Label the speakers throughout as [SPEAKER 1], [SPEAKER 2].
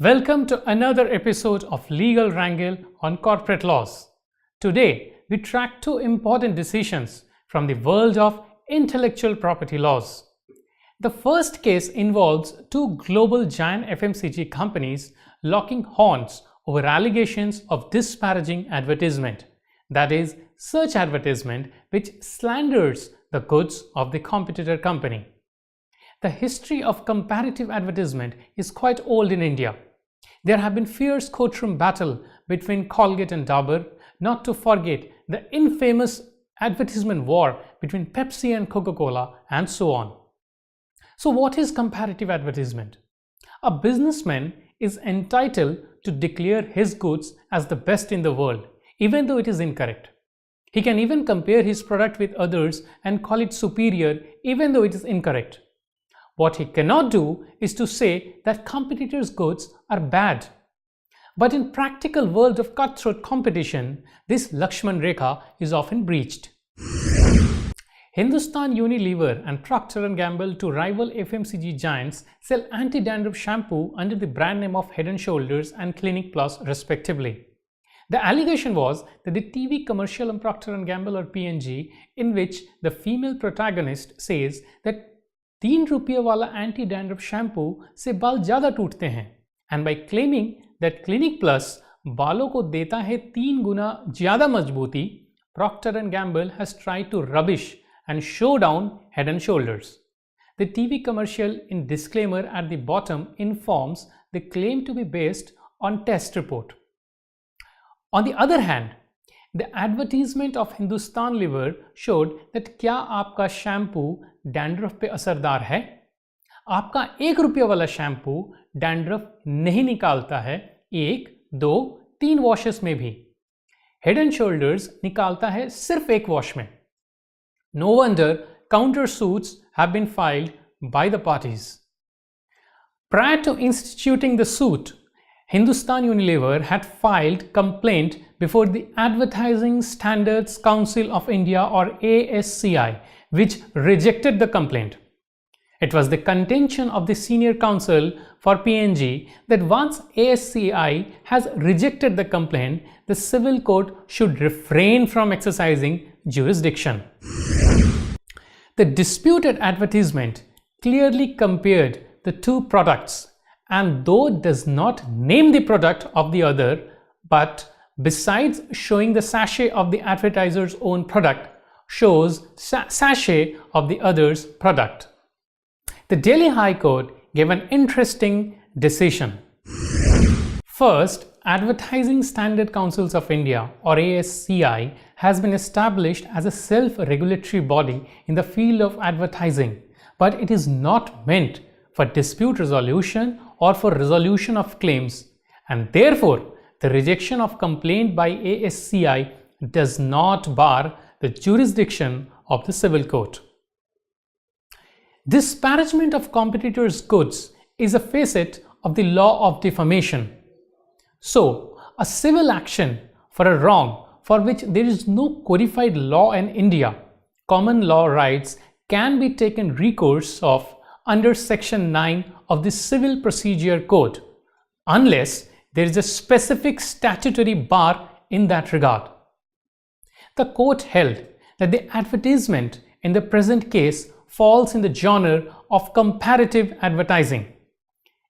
[SPEAKER 1] Welcome to another episode of Legal Wrangle on Corporate Laws. Today, we track two important decisions from the world of intellectual property laws. The first case involves two global giant FMCG companies locking horns over allegations of disparaging advertisement, that is, search advertisement which slanders the goods of the competitor company. The history of comparative advertisement is quite old in India. There have been fierce courtroom battle between Colgate and Dabur, not to forget the infamous advertisement war between Pepsi and Coca-Cola, and so on. So what is comparative advertisement? A businessman is entitled to declare his goods as the best in the world, even though it is incorrect. He can even compare his product with others and call it superior, even though it is incorrect. What he cannot do is to say that competitors' goods are bad. But in practical world of cutthroat competition, this Lakshman Rekha is often breached. Hindustan Unilever and Procter & Gamble, two rival FMCG giants, sell anti-dandruff shampoo under the brand name of Head & Shoulders and Clinic Plus respectively. The allegation was that the TV commercial on Procter & Gamble or P&G, in which the female protagonist says that 3 रुपये वाला anti dandruff shampoo से बाल ज़्यादा टूटते हैं, and by claiming that Clinic Plus बालों को देता है 3 गुना ज़्यादा मजबूती, Procter & Gamble has tried to rubbish and show down Head & Shoulders. The TV commercial in disclaimer at the bottom informs the claim to be based on test report. On the other hand, the advertisement of Hindustan Liver showed that क्या आपका shampoo dandruff पे असरदार है? आपका 1 रुपये वाला shampoo dandruff नहीं निकालता है 1, 2, 3 वॉशेस में भी. हेड एंड शोल्डर्स निकालता है सिर्फ 1 वॉश में. No wonder counter suits have been filed by the parties. Prior to instituting the suit, Hindustan Unilever had filed complaint before the Advertising Standards Council of India or ASCI, which rejected the complaint. It was the contention of the senior counsel for P&G that once ASCI has rejected the complaint, the civil court should refrain from exercising jurisdiction. The disputed advertisement clearly compared the two products, and though it does not name the product of the other, but besides showing the sachet of the advertiser's own product, shows sachet of the other's product. The Delhi High Court gave an interesting decision. First, Advertising Standard Councils of India or ASCI has been established as a self-regulatory body in the field of advertising, but it is not meant for dispute resolution or for resolution of claims, and therefore the rejection of complaint by ASCI does not bar the jurisdiction of the civil court. Disparagement of competitors' goods is a facet of the law of defamation. So, a civil action for a wrong for which there is no codified law in India, common law rights can be taken recourse of under Section 9 of the Civil Procedure Code, unless there is a specific statutory bar in that regard. The court held that the advertisement in the present case falls in the genre of comparative advertising.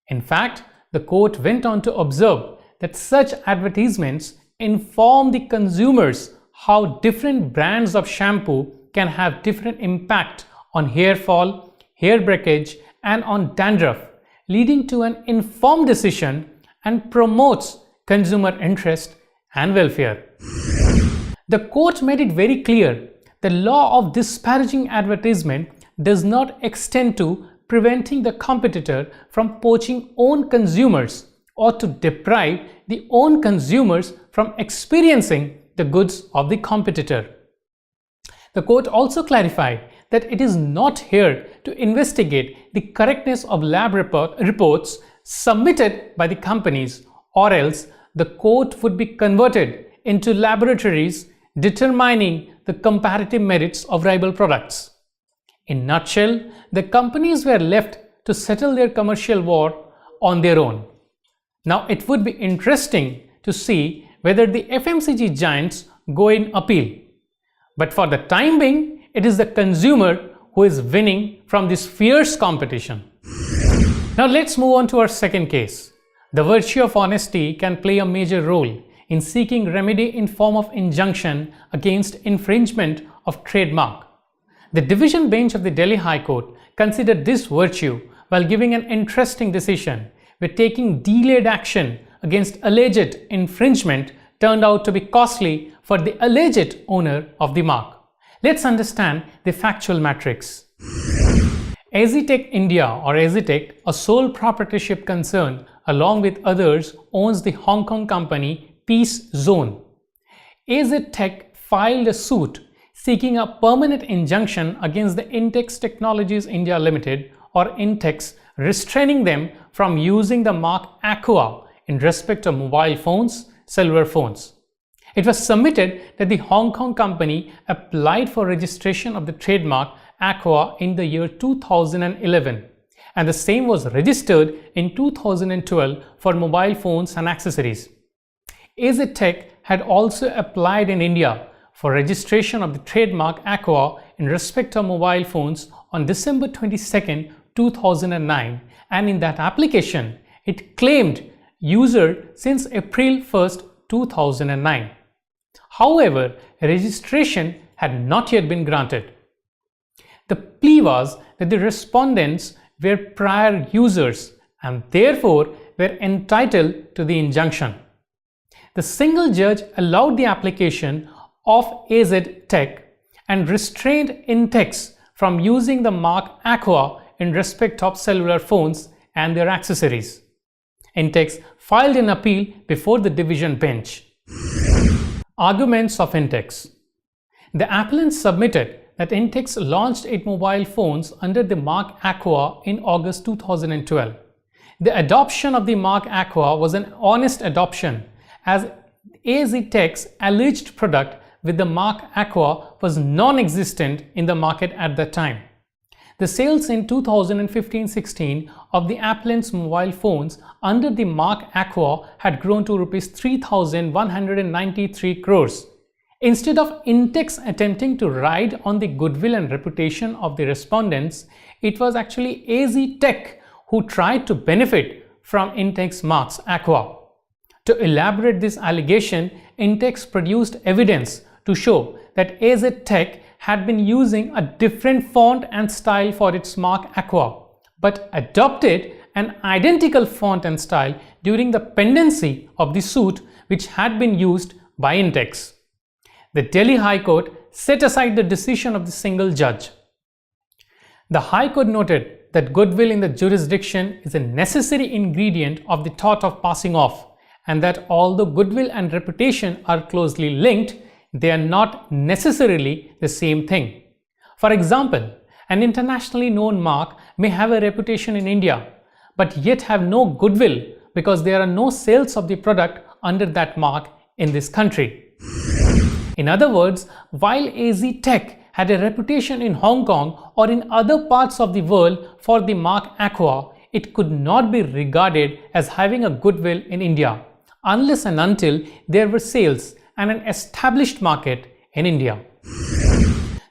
[SPEAKER 1] In fact, the court went on to observe that such advertisements inform the consumers how different brands of shampoo can have different impact on hair fall, hair breakage, and on dandruff, leading to an informed decision and promotes consumer interest and welfare. The court made it very clear the law of disparaging advertisement does not extend to preventing the competitor from poaching own consumers or to deprive the own consumers from experiencing the goods of the competitor. The court also clarified that it is not here to investigate the correctness of lab reports submitted by the companies, or else the court would be converted into laboratories determining the comparative merits of rival products. In a nutshell, the companies were left to settle their commercial war on their own. Now it would be interesting to see whether the FMCG giants go in appeal. But for the time being, it is the consumer who is winning from this fierce competition. Now let's move on to our second case. The virtue of honesty can play a major role in seeking remedy in form of injunction against infringement of trademark. The division bench of the Delhi High Court considered this virtue while giving an interesting decision where taking delayed action against alleged infringement turned out to be costly for the alleged owner of the mark. Let's understand the factual matrix. Azitech India or Azitech, a sole proprietorship concern along with others, owns the Hong Kong company Peace Zone. Azitech filed a suit seeking a permanent injunction against the Intex Technologies India Limited or Intex, restraining them from using the mark Aqua in respect of mobile phones, cellular phones. It was submitted that the Hong Kong company applied for registration of the trademark Aqua in the year 2011, and the same was registered in 2012 for mobile phones and accessories. Azitech had also applied in India for registration of the trademark Aqua in respect of mobile phones on December 22, 2009, and in that application, it claimed user since April 1, 2009. However, registration had not yet been granted. The plea was that the respondents were prior users and therefore were entitled to the injunction. The single judge allowed the application of Azitech and restrained Intex from using the mark Aqua in respect of cellular phones and their accessories. Intex filed an appeal before the division bench. Arguments of Intex. The appellant submitted that Intex launched its mobile phones under the mark Aqua in August 2012. The adoption of the mark Aqua was an honest adoption, as Azitech's alleged product with the mark Aqua was non-existent in the market at that time. The sales in 2015-16 of the appellant's mobile phones under the mark Aqua had grown to Rs 3,193 crores. Instead of Intex attempting to ride on the goodwill and reputation of the respondents, it was actually Azitech who tried to benefit from Intex marks Aqua. To elaborate this allegation, Intex produced evidence to show that Azitech had been using a different font and style for its mark Aqua, but adopted an identical font and style during the pendency of the suit which had been used by Intex. The Delhi High Court set aside the decision of the single judge. The High Court noted that goodwill in the jurisdiction is a necessary ingredient of the thought of passing off, and that although goodwill and reputation are closely linked, they are not necessarily the same thing. For example, an internationally known mark may have a reputation in India, but yet have no goodwill because there are no sales of the product under that mark in this country. In other words, while Azitech had a reputation in Hong Kong or in other parts of the world for the mark Aqua, it could not be regarded as having a goodwill in India, unless and until there were sales and an established market in India.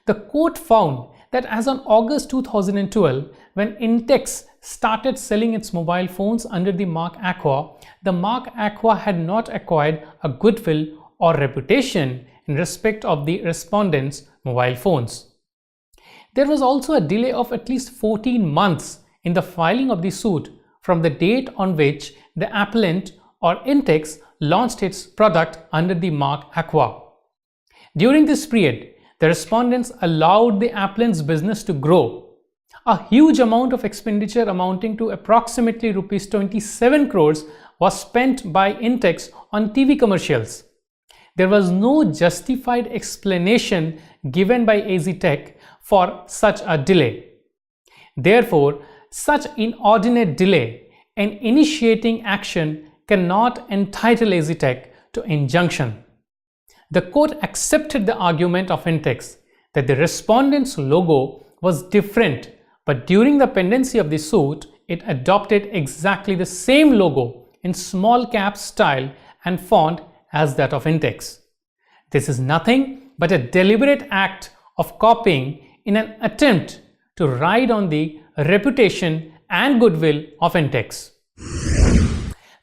[SPEAKER 1] The court found that as on August 2012, when Intex started selling its mobile phones under the mark Aqua, the mark Aqua had not acquired a goodwill or reputation in respect of the respondents' mobile phones. There was also a delay of at least 14 months in the filing of the suit from the date on which the appellant or Intex launched its product under the mark Aqua. During this period, the respondents allowed the appellant's business to grow. A huge amount of expenditure amounting to approximately Rs 27 crores was spent by Intex on TV commercials. There was no justified explanation given by Azitech for such a delay. Therefore, such inordinate delay in initiating action cannot entitle Azitech to injunction. The court accepted the argument of Intex that the respondent's logo was different, but during the pendency of the suit, it adopted exactly the same logo in small cap style and font as that of Intex. This is nothing but a deliberate act of copying in an attempt to ride on the reputation and goodwill of Intex.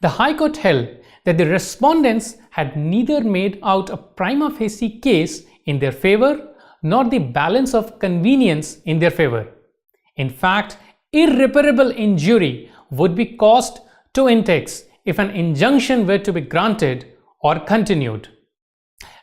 [SPEAKER 1] The High Court held that the respondents had neither made out a prima facie case in their favor nor the balance of convenience in their favor. In fact, irreparable injury would be caused to Intex if an injunction were to be granted or continued.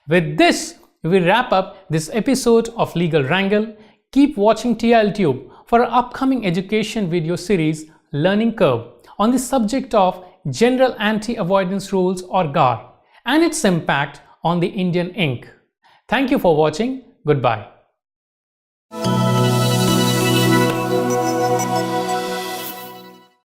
[SPEAKER 1] With this, we wrap up this episode of Legal Wrangle. Keep watching TILTube for our upcoming education video series Learning Curve on the subject of General Anti-Avoidance Rules or GAR and its impact on the Indian Ink. Thank you for watching. Goodbye.